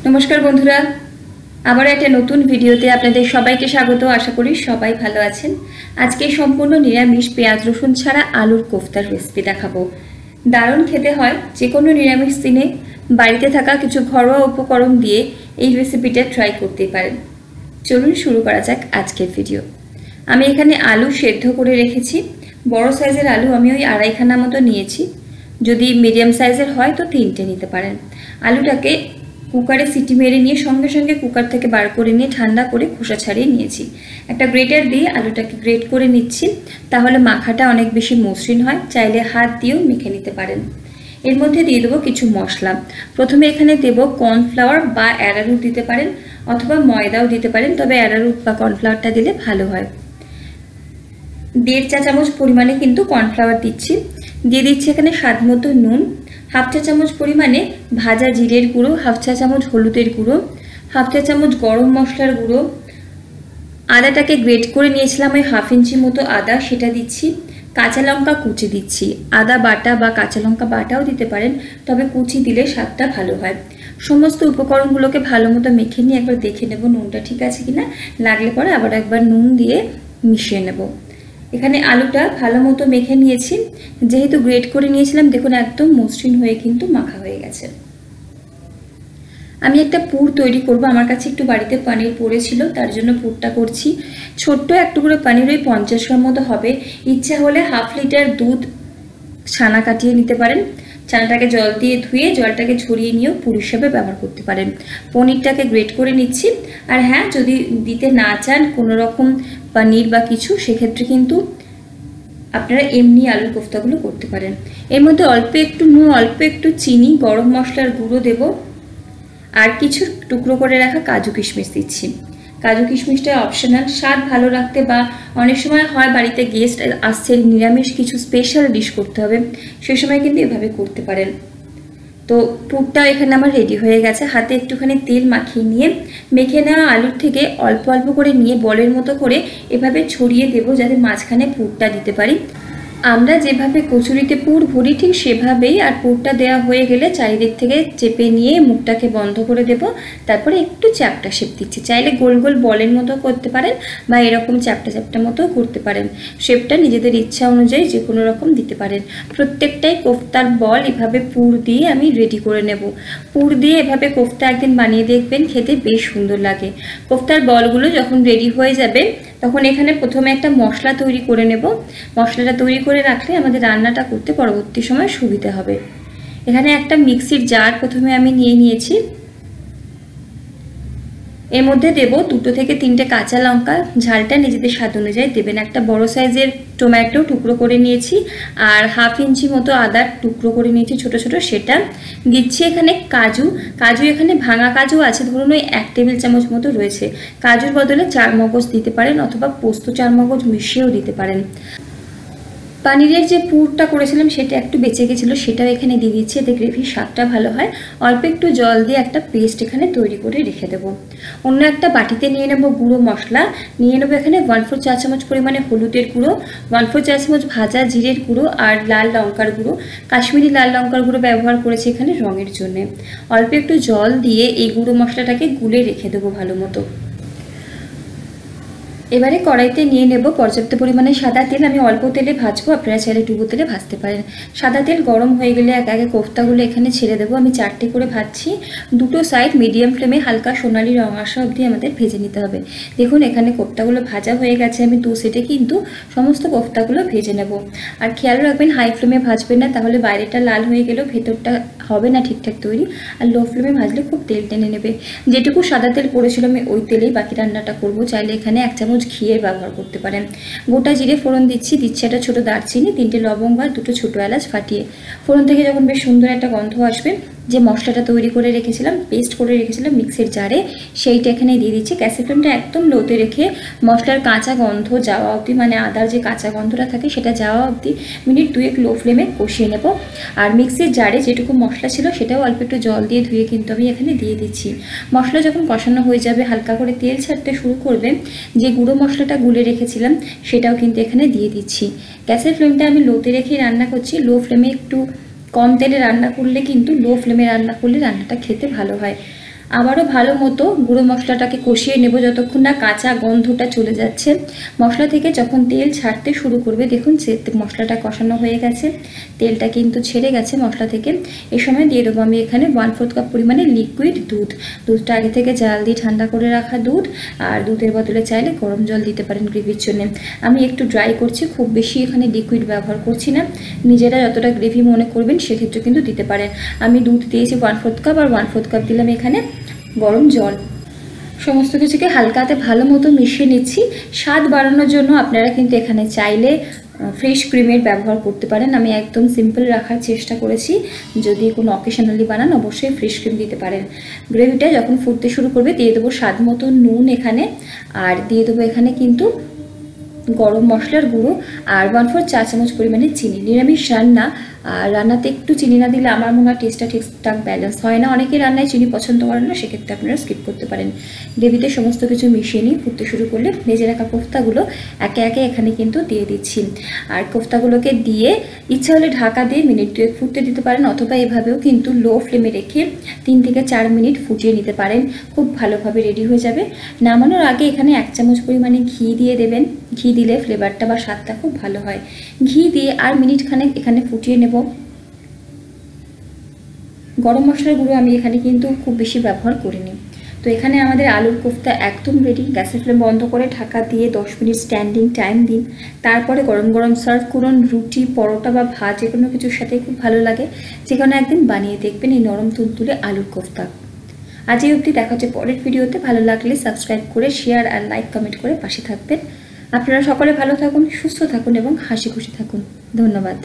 নমস্কার বন্ধুরা, আবার একটা নতুন ভিডিওতে আপনাদের সবাইকে স্বাগত। আশা করি সবাই ভালো আছেন। আজকে সম্পূর্ণ নিরামিষ পেঁয়াজ রসুন ছাড়া আলুর কোফতার রেসিপি দেখাবো। দারুণ খেতে হয়। যে কোনো নিরামিষ দিনে বাড়িতে থাকা কিছু ঘরোয়া উপকরণ দিয়ে এই রেসিপিটা ট্রাই করতেই পারেন। চলুন শুরু করা যাক আজকের ভিডিও। আমি এখানে আলু সেদ্ধ করে রেখেছি। বড় সাইজের আলু আমি ওই আড়াইখানা মতো নিয়েছি। যদি মিডিয়াম সাইজের হয় তো 3টে নিতে পারেন। আলুটাকে কুকারে সিটি মেরে নিয়ে সঙ্গে সঙ্গে কুকার থেকে বার করে নিয়ে ঠান্ডা করে খোসা ছাড়িয়ে নিয়েছি। একটা গ্রেটার দিয়ে আলুটাকে গ্রেট করে নিচ্ছি, তাহলে মাখাটা অনেক বেশি মসৃণ হয়। চাইলে হাত দিয়েও মেখে নিতে পারেন। এর মধ্যে দিয়ে দেবো কিছু মশলা। প্রথমে এখানে দেব কর্নফ্লাওয়ার বা অ্যারারুট দিতে পারেন, অথবা ময়দাও দিতে পারেন, তবে অ্যারারুট বা কর্নফ্লাওয়ারটা দিলে ভালো হয়। 1.5 চা চামচ পরিমাণে কিন্তু কর্নফ্লাওয়ার দিচ্ছি। দিয়ে দিচ্ছি এখানে স্বাদ মতো নুন, 1/2 চা চামচ পরিমাণে ভাজা জিরের গুঁড়ো, 1/2 চা চামচ হলুদের গুঁড়ো, 1/2 চা চামচ গরম মশলার গুঁড়ো। আদাটাকে গ্রেট করে নিয়েছিলাম ওই 1/2 ইঞ্চি মতো আদা, সেটা দিচ্ছি। কাঁচা লঙ্কা কুচি দিচ্ছি। আদা বাটা বা কাঁচা লঙ্কা বাটাও দিতে পারেন, তবে কুচি দিলে স্বাদটা ভালো হয়। সমস্ত উপকরণগুলোকে ভালো মতো মেখে নিয়ে একবার দেখে নেব নুনটা ঠিক আছে কিনা। লাগলে পরে আবার একবার নুন দিয়ে মিশিয়ে নেব। এখানে আলুটা ভালো মতো মেখে নিয়েছি। যেহেতু গ্রেট করে নিয়েছিলাম, দেখুন একদম মসৃণ হয়ে কিন্তু মাখা হয়ে গেছে। আমি একটা পুর তৈরি করব। আমার কাছে একটু বাড়িতে পনির পড়েছিল, তার জন্য পুরটা করছি। ছোট্ট এক টুকরো পনির ওই 50 গ্রাম মতো হবে। ইচ্ছা হলে 1/2 লিটার দুধ ছানা কাটিয়ে নিতে পারেন। ছানাটাকে জল দিয়ে ধুয়ে জলটাকে ঝরিয়ে নিয়েও পুর হিসেবে ব্যবহার করতে পারেন। পনিরটাকে গ্রেট করে নিচ্ছি। আর হ্যাঁ, যদি দিতে না চান কোনো রকম পনির বা কিছু, সেক্ষেত্রে কিন্তু আপনারা এমনি আলুর কোফতাগুলো করতে পারেন। এর মধ্যে অল্প একটু নুন, অল্প একটু চিনি, গরম মশলার গুঁড়ো দেব, আর কিছু টুকরো করে রাখা কাজু কিশমিশ দিচ্ছি। কাজু কিশমিশটা অপশনাল। স্বাদ ভালো রাখতে বা অনেক সময় হয় বাড়িতে গেস্ট আসছে, নিরামিষ কিছু স্পেশাল ডিশ করতে হবে, সেই সময় কিন্তু এভাবে করতে পারেন। তো পুরটা এখানে আমার রেডি হয়ে গেছে। হাতে একটুখানি তেল মাখিয়ে নিয়ে মেখে নেওয়া আলুর থেকে অল্প অল্প করে নিয়ে বলের মতো করে এভাবে ছড়িয়ে দেব, যাতে মাঝখানে পুরটা দিতে পারি। আমরা যেভাবে কচুরিতে পুর ভরি ঠিক সেভাবেই। আর পুরটা দেওয়া হয়ে গেলে চারিদিক থেকে চেপে নিয়ে মুখটাকে বন্ধ করে দেব। তারপরে একটু চ্যাপ্টা শেপ দিচ্ছি। চাইলে গোল গোল বলের মতো করতে পারেন বা এরকম চ্যাপ্টা চ্যাপ্টা মতো করতে পারেন। শেপটা নিজেদের ইচ্ছা অনুযায়ী যে কোনো রকম দিতে পারেন। প্রত্যেকটাই কোফতার বল এভাবে পুর দিয়ে আমি রেডি করে নেব। পুর দিয়ে এভাবে কোফতা একদিন বানিয়ে দেখবেন, খেতে বেশ সুন্দর লাগে। কোফতার বলগুলো যখন রেডি হয়ে যাবে, তখন এখানে প্রথমে একটা মশলা তৈরি করে নেব। মশলাটা তৈরি করে রাখলে আমাদের রান্নাটা করতে পরবর্তী সময় সুবিধা হবে। এখানে একটা মিক্সির জার প্রথমে আমি নিয়ে নিয়েছি। এর মধ্যে দেব 2 থেকে 3টে কাঁচা লঙ্কা। ঝালটা নিজেদের স্বাদ অনুযায়ী দেবেন। একটা বড় সাইজের টমেটো টুকরো করে নিয়েছি, আর 1/2 ইঞ্চি মতো আদার টুকরো করে নিয়েছি ছোট ছোট, সেটা দিচ্ছি। এখানে কাজু এখানে ভাঙা কাজু আছে, ধরুন ওই 1 টেবিল চামচ মতো রয়েছে। কাজুর বদলে চারমগজ দিতে পারেন, অথবা পোস্ত চারমগজ মিশিয়েও দিতে পারেন। পনিরের যে পুরটা করেছিলাম সেটা একটু বেঁচে গেছিলো, সেটাও এখানে দিয়ে দিচ্ছি। এতে গ্রেভির স্বাদটা ভালো হয়। অল্প একটু জল দিয়ে একটা পেস্ট এখানে তৈরি করে রেখে দেবো। অন্য একটা বাটিতে নিয়ে নেব গুঁড়ো মশলা। নিয়ে নেবো এখানে 1/4 চা চামচ পরিমাণে হলুদের গুঁড়ো, 1/4 চা চামচ ভাজা জিরের গুঁড়ো, আর লাল লঙ্কার গুঁড়ো। কাশ্মীরি লাল লঙ্কার গুঁড়ো ব্যবহার করেছি এখানে রঙের জন্য। অল্প একটু জল দিয়ে এই গুঁড়ো মশলাটাকে গুলে রেখে দেবো ভালো মতো। এবারে কড়াইতে নিয়ে নেব পর্যাপ্ত পরিমাণে সাদা তেল। আমি অল্প তেলে ভাজবো, আপনারা চাইলে ডুবো তেলে ভাজতে পারেন। সাদা তেল গরম হয়ে গেলে এক একে কোফতাগুলো এখানে ছেড়ে দেবো। আমি 4টে করে ভাজছি। দুটো সাইড মিডিয়াম ফ্লেমে হালকা সোনালি রং আসা অবধি আমাদের ভেজে নিতে হবে। দেখুন এখানে কোফতাগুলো ভাজা হয়ে গেছে। আমি 2 সাইডে কিন্তু সমস্ত কোফতাগুলো ভেজে নেব। আর খেয়াল রাখবেন হাই ফ্লেমে ভাজবেন না, তাহলে বাইরেটা লাল হয়ে গেলেও ভেতরটা হবে না ঠিকঠাক তৈরি। আর লো ফ্লেমে ভাজলে খুব তেল টেনে নেবে। যেটুকু সাদা তেল পড়েছিল আমি ওই তেলেই বাকি রান্নাটা করব। চাইলে এখানে 1 চামচ ঘিয়ের ব্যবহার করতে পারেন। গোটা জিরে ফোড়ন দিচ্ছি একটা ছোট দারচিনি, 3টে লবঙ্গ আর 2টো ছোটো এলাচ ফাটিয়ে। ফোড়ন থেকে যখন বেশ সুন্দর একটা গন্ধ আসবে, যে মশলাটা তৈরি করে রেখেছিলাম, পেস্ট করে রেখেছিলাম মিক্সির জারে, সেইটা এখানে দিয়ে দিচ্ছি। গ্যাসের ফ্লেমটা একদম লোতে রেখে মশলার কাঁচা গন্ধ যাওয়া অবধি, মানে আদার যে কাঁচা গন্ধটা থাকে সেটা যাওয়া অবধি মিনিট 2 লো ফ্লেমে কষিয়ে নেব। আর মিক্সির জারে যেটুকু মশলা ছিল সেটাও অল্প একটু জল দিয়ে ধুয়ে কিন্তু আমি এখানে দিয়ে দিচ্ছি। মশলা যখন কষানো হয়ে যাবে, হালকা করে তেল ছাড়তে শুরু করবে, যে গুঁড়ো মশলাটা গুলে রেখেছিলাম সেটাও কিন্তু এখানে দিয়ে দিচ্ছি। গ্যাসের ফ্লেমটা আমি লোতে রেখে রান্না করছি। লো ফ্লেমে একটু কম তেলে রান্না করলে কিন্তু লো ফ্লেমে রান্না করলে রান্নাটা খেতে ভালো হয়। আবারও ভালো মতো গুঁড়ো মশলাটাকে কষিয়ে নেব যতক্ষণ না কাঁচা গন্ধটা চলে যাচ্ছে। মশলা থেকে যখন তেল ছাড়তে শুরু করবে, দেখুন মশলাটা কষানো হয়ে গেছে, তেলটা কিন্তু ছেড়ে গেছে মশলা থেকে। এই সময় দিয়ে দেবো আমি এখানে 1/4 কাপ পরিমাণে লিকুইড দুধ। দুধটা আগে থেকে জাল দিয়ে ঠান্ডা করে রাখা দুধ, আর দুধের বদলে চাইলে গরম জল দিতে পারেন গ্রেভির জন্য। আমি একটু ড্রাই করছি, খুব বেশি এখানে লিকুইড ব্যবহার করছি না। নিজেরা যতটা গ্রেভি মনে করবেন সেক্ষেত্রে কিন্তু দিতে পারেন। আমি দুধ দিয়েছি 1/4 কাপ, আর 1/4 কাপ দিলাম এখানে গরম জল। সমস্ত কিছুকে হালকাতে ভালো মতো মিশিয়ে নিচ্ছি। স্বাদ বাড়ানোর জন্য আপনারা কিন্তু এখানে চাইলে ফ্রেশ ক্রিমের ব্যবহার করতে পারেন। আমি একদম সিম্পল রাখার চেষ্টা করেছি। যদি কোনো অকেশনালি বানান অবশ্যই ফ্রেশ ক্রিম দিতে পারেন। গ্রেভিটা যখন ফুটতে শুরু করবে দিয়ে দেবো স্বাদ মতো নুন এখানে, আর দিয়ে দেবো এখানে কিন্তু গরম মশলার গুঁড়ো, আর 1/4 চা চামচ পরিমাণে চিনি। নিরামিষ রান্না, আর রান্নাতে একটু চিনি না দিলে আমার মনে হয় টেস্টটা ঠিকঠাক ব্যালেন্স হয় না। অনেকে রান্নায় চিনি পছন্দ করেন না, সেক্ষেত্রে আপনারা স্কিপ করতে পারেন। গ্রেভিতে সমস্ত কিছু মিশিয়ে নিয়ে ফুটতে শুরু করলে ভেজে রাখা কোফতাগুলো একে একে এখানে কিন্তু দিয়ে দিচ্ছি। আর কোফতাগুলোকে দিয়ে ইচ্ছা হলে ঢাকা দিয়ে মিনিট 2 ফুটতে দিতে পারেন, অথবা এভাবেও কিন্তু লো ফ্লেমে রেখে 3 থেকে 4 মিনিট ফুটিয়ে নিতে পারেন। খুব ভালোভাবে রেডি হয়ে যাবে। নামানোর আগে এখানে 1 চামচ পরিমাণে ঘি দিয়ে দেবেন। ঘি দিলে ফ্লেভারটা বা স্বাদটা খুব ভালো হয়। ঘি দিয়ে আর মিনিট খানেক এখানে ফুটিয়ে নেব। গরম মশলার গুঁড়ো আমি এখানে কিন্তু খুব বেশি ব্যবহার করিনি। তো এখানে আমাদের আলুর কোফতা একদম রেডি। গ্যাসের ফ্লেম বন্ধ করে ঢাকা দিয়ে 10 মিনিট স্ট্যান্ডিং টাইম দিন। তারপরে গরম গরম সার্ভ করুন। রুটি, পরোটা বা ভাত যে কোনো কিছুর সাথে খুব ভালো লাগে। যে কোনো একদিন বানিয়ে দেখবেন এই নরম তুলতুলে আলুর কোফতা। আজ এই অবধি, দেখা হচ্ছে পরের ভিডিওতে। ভালো লাগলে সাবস্ক্রাইব করে শেয়ার আর লাইক কমেন্ট করে পাশে থাকবেন। আপনারা সকলে ভালো থাকুন, সুস্থ থাকুন এবং হাসি খুশি থাকুন। ধন্যবাদ।